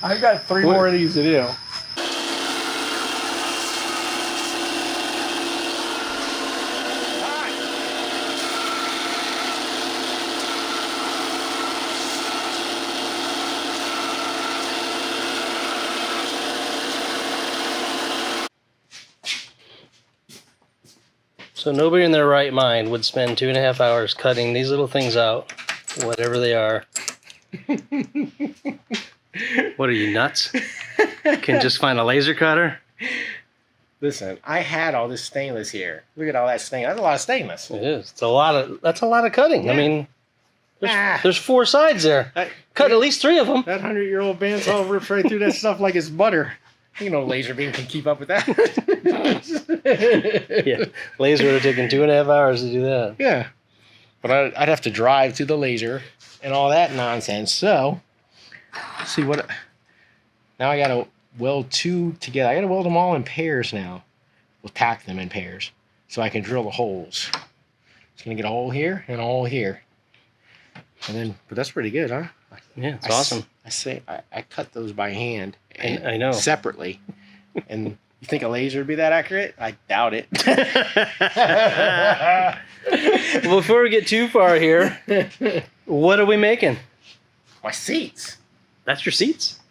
I've got 3 more of these to do. So nobody in their right mind would spend 2.5 hours cutting these little things out, whatever they are. What are you, nuts? Can just find a laser cutter? Listen, I had all this stainless here. Look at all that stainless. That's a lot of stainless. It is. It's a lot of. That's a lot of cutting. Yeah. I mean, there's 4 sides there. Cut at least 3 of them. That 100-year-old bandsaw rips right through that stuff like it's butter. You know, laser beam can keep up with that. Yeah, laser would have taken 2.5 hours to do that. Yeah, but I'd have to drive to the laser and all that nonsense. So, let's see what. Now I gotta weld 2 together. I gotta weld them all in pairs now. We'll tack them in pairs so I can drill the holes. It's gonna get a hole here and a hole here, and then. But that's pretty good, huh? Yeah, it's awesome. I cut those by hand. And I know. Separately, and you think a laser would be that accurate? I doubt it. Well, before we get too far here, what are we making? My seats. That's your seats?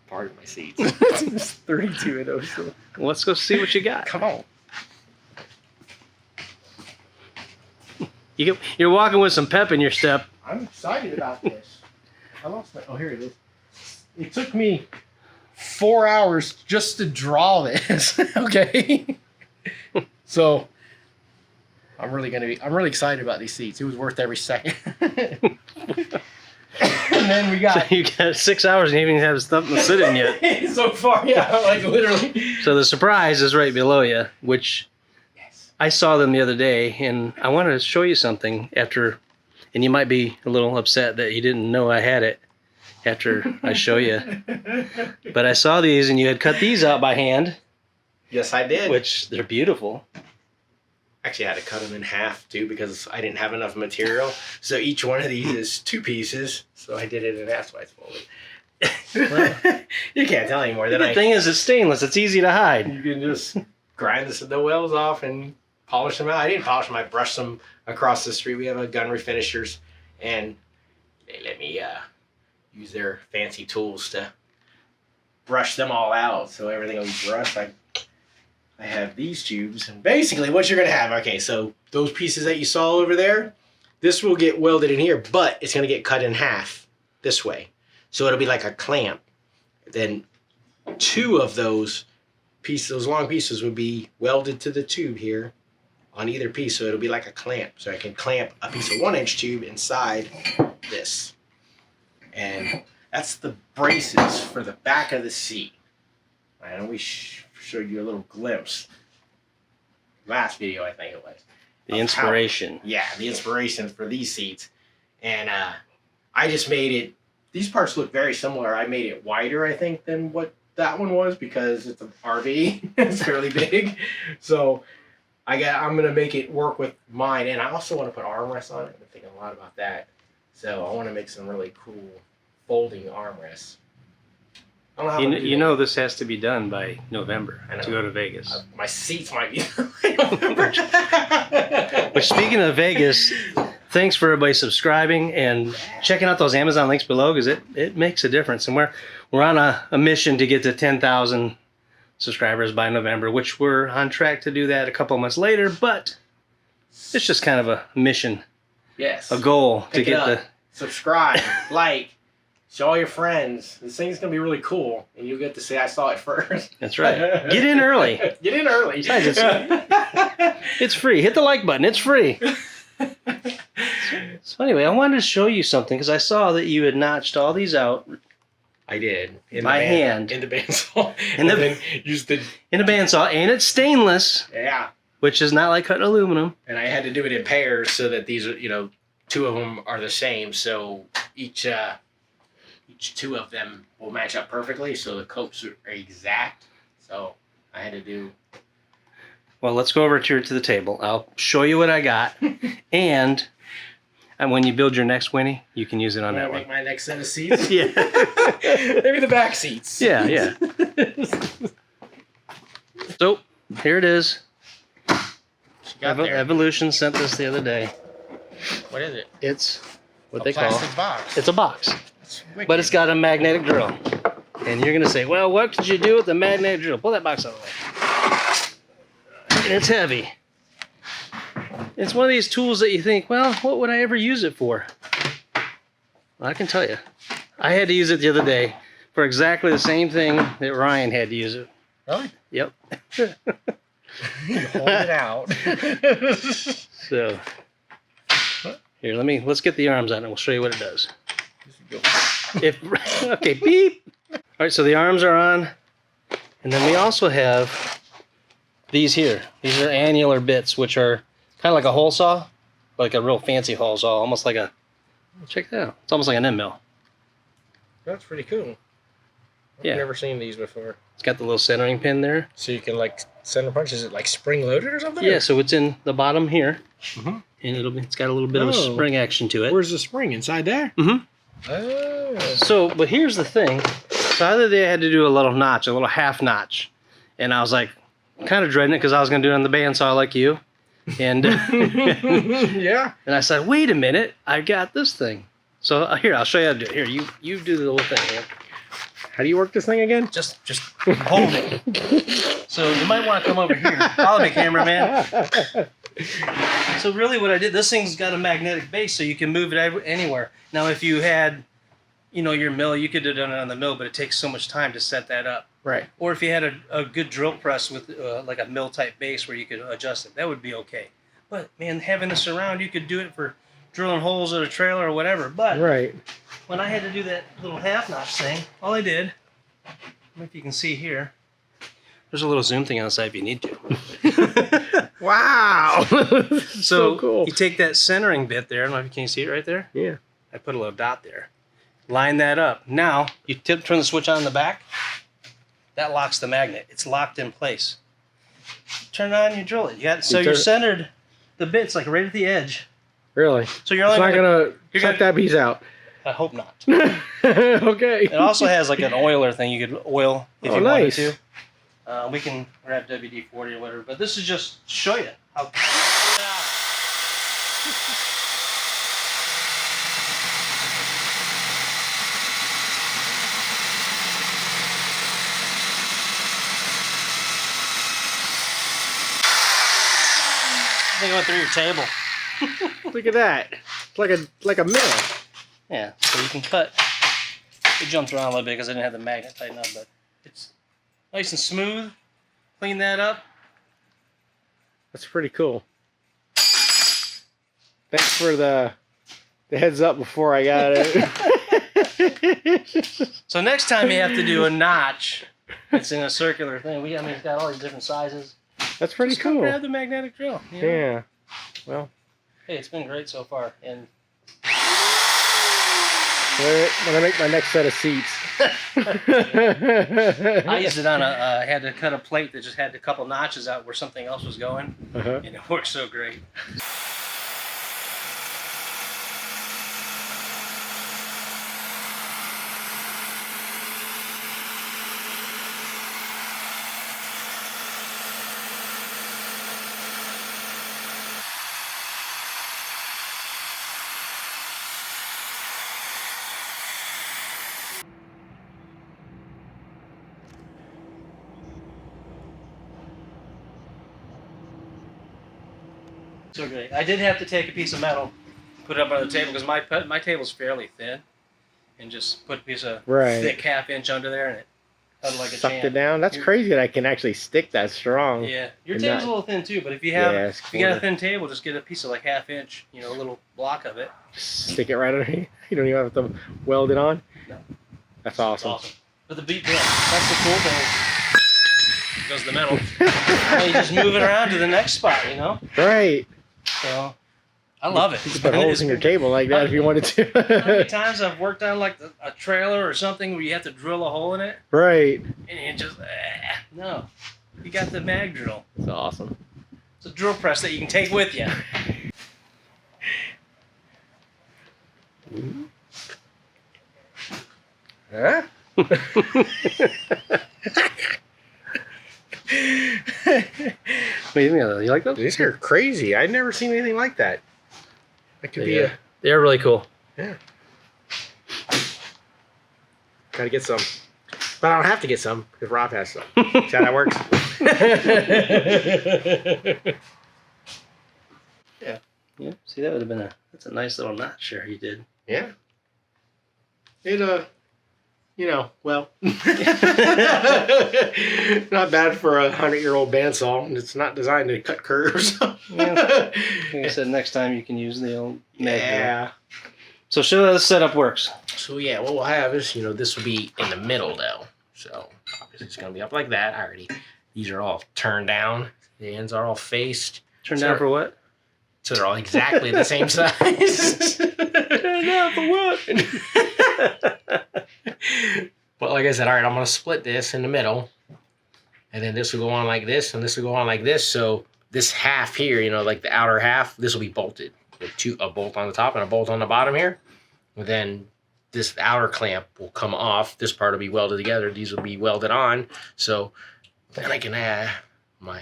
Part of my seats. There's 32 of those. So. Let's go see what you got. Come on. You're walking with some pep in your step. I'm excited about this. I lost my. Oh, here it is. It took me 4 hours just to draw this. Okay. So I'm really excited about these seats. It was worth every second. And then we got. So you got 6 hours and you haven't even have something to sit in yet. So far, yeah, like literally. So the surprise is right below you, which Yes. I saw them the other day, and I wanted to show you something after, and you might be a little upset that you didn't know I had it after I show you. But I saw these, and you had cut these out by hand. Yes, I did. Which, they're beautiful. Actually, I had to cut them in half, too, because I didn't have enough material. So each one of these is 2 pieces. So I did it in half, so I folded. Well, you can't tell anymore. The good thing is it's stainless. It's easy to hide. You can just grind the wells off and polish them out. I didn't polish them. I brushed them across the street. We have a gun refinishers, and they let me use their fancy tools to brush them all out. So everything will be brushed. I have these tubes, and basically what you're going to have, okay, so those pieces that you saw over there, this will get welded in here, but it's going to get cut in half this way. So it'll be like a clamp. Then 2 of those pieces, those long pieces, would be welded to the tube here on either piece, so it'll be like a clamp. So I can clamp a piece of 1-inch tube inside this. And that's the braces for the back of the seat. And we showed you a little glimpse. Last video, I think it was. The inspiration. The inspiration for these seats. And I just made it, these parts look very similar. I made it wider, I think, than what that one was because it's an RV. It's fairly big. So I'm going to make it work with mine. And I also want to put armrests on it. I've been thinking a lot about that. So I want to make some really cool folding armrests. I don't know how you know this has to be done by November to go to Vegas. My seats might be November. Which, speaking of Vegas, thanks for everybody subscribing and checking out those Amazon links below, because it makes a difference. And we're on a mission to get to 10,000 subscribers by November, which we're on track to do that a couple months later. But it's just kind of a mission, yes, a goal to get the subscribe, like. Show all your friends. This thing's going to be really cool, and you'll get to say I saw it first. That's right. Get in early. Get in early. Besides, it's free. Hit the like button. It's free. So anyway, I wanted to show you something, because I saw that you had notched all these out. I did. By hand. In the bandsaw. In the bandsaw, and it's stainless. Yeah. Which is not like cutting aluminum. And I had to do it in pairs so that these are, 2 of them are the same. So each 2 of them will match up perfectly, so the coats are exact. So I had to do. Well, let's go over to the table. I'll show you what I got, and And when you build your next Winnie, you can use it on that one. Make my next set of seats. Yeah. Maybe the back seats. Yeah, yeah. So here it is. She got there. Evolution sent this the other day. What is it? It's what A they call plastic box. it's a box, That's wicked. but it's got a magnetic drill. And you're gonna say, well, what could you do with the magnetic drill? Pull that box out of the way. And it's heavy. It's one of these tools that you think, well, what would I ever use it for? Well, I can tell you. I had to use it the other day for exactly the same thing that Ryan had to use it. Really? Yep. You hold it out. So here, let's get the arms out and we'll show you what it does. Okay, beep. All right, so the arms are on, and then we also have these here. These are annular bits, which are kind of like a hole saw, like a real fancy hole saw, almost like a. Check that out. It's almost like an end mill. That's pretty cool. Yeah. I've never seen these before. It's got the little centering pin there. So you can like center punch. Is it like spring loaded or something? Yeah, so it's in the bottom here, Mm-hmm. and it's got a little bit of a spring action to it. Where's the spring? Inside there? Mm-hmm. Oh. So, but here's the thing. So either they had to do a little notch, a little half notch, and I was like, kind of dreading it because I was going to do it on the bandsaw like you, and Yeah. and I said, wait a minute, I got this thing. So here, I'll show you how to do it. Here, you do the little thing here. How do you work this thing again? Just hold it. So you might want to come over here. Follow me, cameraman. So really what I did, this thing's got a magnetic base so you can move it anywhere. Now if you had, your mill, you could have done it on the mill, but it takes so much time to set that up. Right. Or if you had a good drill press with like a mill type base where you could adjust it, that would be okay. But man, having this around, you could do it for drilling holes at a trailer or whatever. But Right. when I had to do that little half notch thing, all I did, I don't know if you can see here, there's a little zoom thing on the side if you need to. Wow. So cool. you take that centering bit there, I don't know if you can see it right there. Yeah. I put a little dot there. Line that up. Now, you turn the switch on in the back. That locks the magnet. It's locked in place. Turn it on, you drill it. You're centered the bits like right at the edge. Really? So you're only not gonna cut that piece out. I hope not. Okay. It also has like an oiler thing you could oil if you nice. wanted to. We can grab WD-40 or whatever, but this is just to show you how. I think it went through your table. Look at that. It's like a mill. Yeah, so you can cut. It jumped around a little bit because I didn't have the magnet tightened up, but it's nice and smooth. Clean that up. That's pretty cool. Thanks for the heads up before I got it. So next time you have to do a notch, it's in a circular thing. It's got all these different sizes. That's pretty Just come cool. grab the magnetic drill. Yeah. Well, Hey, it's been great so far. And when I make my next set of seats. I used it on I had to cut a plate that just had a couple notches out where something else was going, and it worked so great. So great. I did have to take a piece of metal, put it up on the table because my table's fairly thin, and just put a piece of thick half-inch under there, and it cut like a sucked champ. it down. That's crazy that I can actually stick that strong. Yeah, your And table's not- a little thin too, but if you have, Yeah, if you got a thin table, just get a piece of like half-inch, a little block of it. Stick it right underneath. You don't even have to weld it on. No. That's It's awesome. awesome. But the beat, that's the cool thing. Goes the metal. Well, you just move it around to the next spot, Right. So, I love it. You can put holes in your table like that if you wanted How many to. times I've worked on like a trailer or something where you have to drill a hole in it, Right. and you just no, you got the mag drill. It's awesome. It's a drill press that you can take with you. Huh? What do you think of those? You like those? These are crazy. I've never seen anything like that. That could be They're really cool. yeah. Gotta get some. But I don't have to get some because Rob has some. See how that works? Yeah. Yeah. See, that would have been that's a nice little notch there he did. Yeah. It well, not bad for a 100-year-old bandsaw. It's not designed to cut curves. Yeah. Like I said, next time you can use the old mag drill. Yeah. So show how the setup works. So yeah, what we'll have is, this will be in the middle though. So obviously it's gonna be up like that. These are all turned down. The ends are all faced. Turn down for what? So they're all exactly the same size. Turn down for what? But like I said, all right, I'm gonna split this in the middle, and then this will go on like this, and this will go on like this. So this half here, like the outer half, this will be bolted with a bolt on the top and a bolt on the bottom here. And then this outer clamp will come off. This part will be welded together. These will be welded on. So then I can add my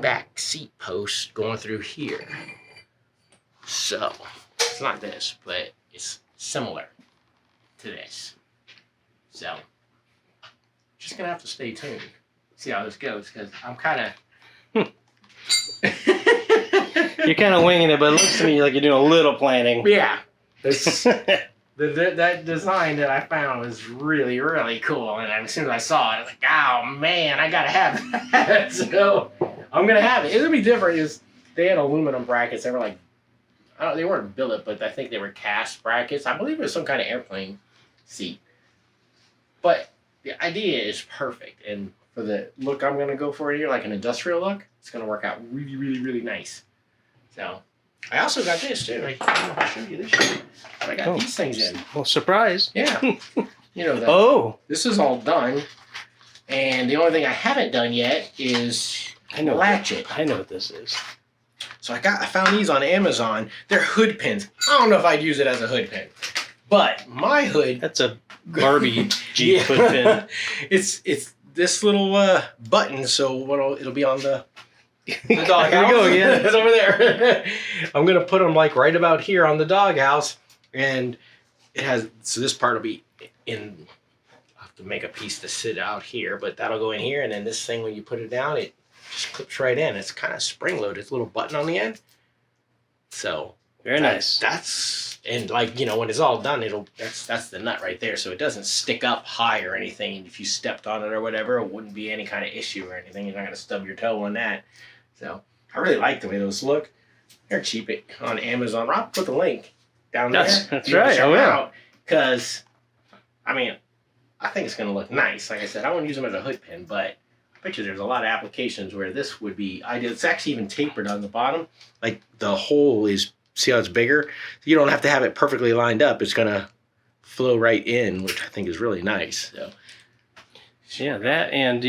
back seat post going through here. So it's not this, but it's similar to this. So just gonna have to stay tuned, see how this goes, because I'm kind of You're kind of winging it, but it looks to me like you're doing a little planning. yeah. That design that I found was really, really cool, and as soon as I saw it, I was like, oh man, I gotta have that. So I'm gonna have it. It'll be different. They had aluminum brackets. They were like, they weren't billet, but I think they were cast brackets. I believe it was some kind of airplane seat. But the idea is perfect, and for the look I'm gonna go for here, like an industrial look, it's gonna work out really, really, really nice. So I also got this too. I don't know if I'll show you this shit. But I got these things in. Well, surprise. Yeah. This is all done, and the only thing I haven't done yet is latch it. I know what this is. So I found these on Amazon. They're hood pins. I don't know if I'd use it as a hood pin, but my hood. That's a Barbie Jeep hood pin. It's this little button, so it'll be on the doghouse. Here we go again. It's over there. I'm gonna put them like right about here on the doghouse, and it has. So this part will be in. I have to make a piece to sit out here, but that'll go in here, and then this thing when you put it down, it just clips right in. It's kind of spring loaded. It's a little button on the end. So very nice. That's and like when it's all done, that's the nut right there. So it doesn't stick up high or anything. And if you stepped on it or whatever, it wouldn't be any kind of issue or anything. You're not gonna stub your toe on that. So I really like the way those look. They're cheap on Amazon. Rob put the link down there. That's right. I will. Because I think it's gonna look nice. Like I said, I wouldn't use them as a hood pin, but I bet you there's a lot of applications where this would be ideal. It's actually even tapered on the bottom. Like the hole is, see how it's bigger? You don't have to have it perfectly lined up. It's gonna flow right in, which I think is really nice. So yeah, that and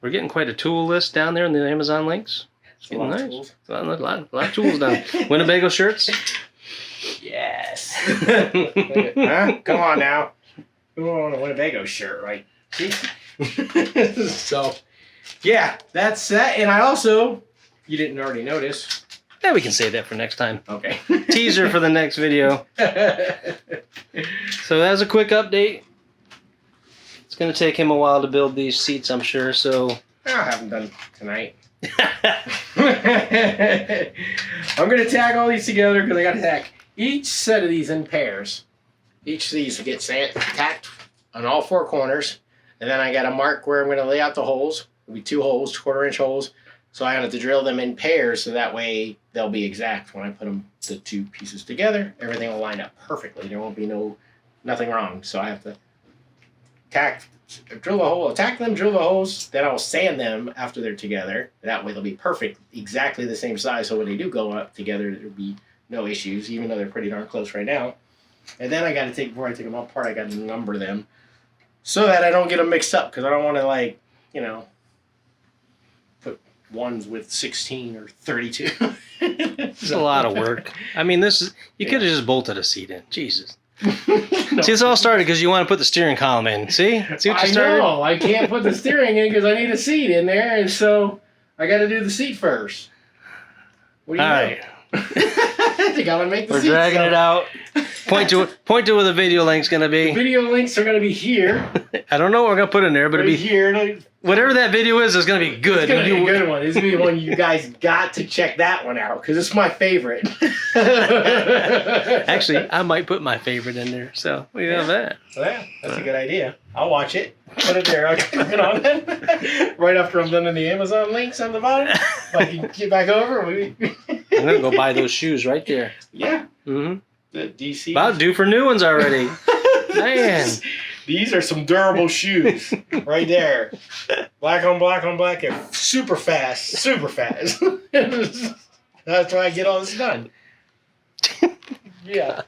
we're getting quite a tool list down there in the Amazon links. It's getting nice. Tools. A lot of tools down. Winnebago shirts. Yes. Huh? Come on now. Who wants a Winnebago shirt, right? See? So, yeah, that's that. And I also, you didn't already notice. Yeah, we can save that for next time. Okay. Teaser for the next video. So that was a quick update. It's going to take him a while to build these seats, I'm sure. So I'll have them done tonight. I'm going to tag all these together because I got to tag each set of these in pairs. Each of these will get tacked on all four corners. And then I got to mark where I'm going to lay out the holes. It'll be 2 holes, 1/4 inch holes. So I have to drill them in pairs so that way they'll be exact when I put the 2 pieces together. Everything will line up perfectly. There won't be nothing wrong. So I have to drill a hole, attack them, drill the holes. Then I'll sand them after they're together. That way they'll be perfect, exactly the same size. So when they do go up together, there'll be no issues, even though they're pretty darn close right now. And then before I take them apart, I got to number them so that I don't get them mixed up because I don't want to ones with 16 or 32. It's a lot of work. I mean, you could have just bolted a seat in. Jesus. No. See, it's all started because you want to put the steering column in. See what you started? I know. I can't put the steering in because I need a seat in there, and so I got to do the seat first. What do you All know? right. You got to make the We're seat. dragging it out. Point to where the video link's gonna The be. video links are going to be here. I don't know what we're gonna put in there, but Right it'll be here. whatever that video is gonna be good. It's going to be a good one. It's going to be one you guys got to check that one out because it's my favorite. Actually, I might put my favorite in there. So we have that. Yeah, that's a good idea. I'll watch it. Put it there. I'll click it on it. Right after I'm done in the Amazon links on the bottom. If I can get back over. I'm gonna go buy those shoes right there. Yeah. Mm-hmm. The DC. About due for new ones already. Man. These are some durable shoes. Right there. Black on black on black and super fast. Super fast. That's why I get all this done. Yeah.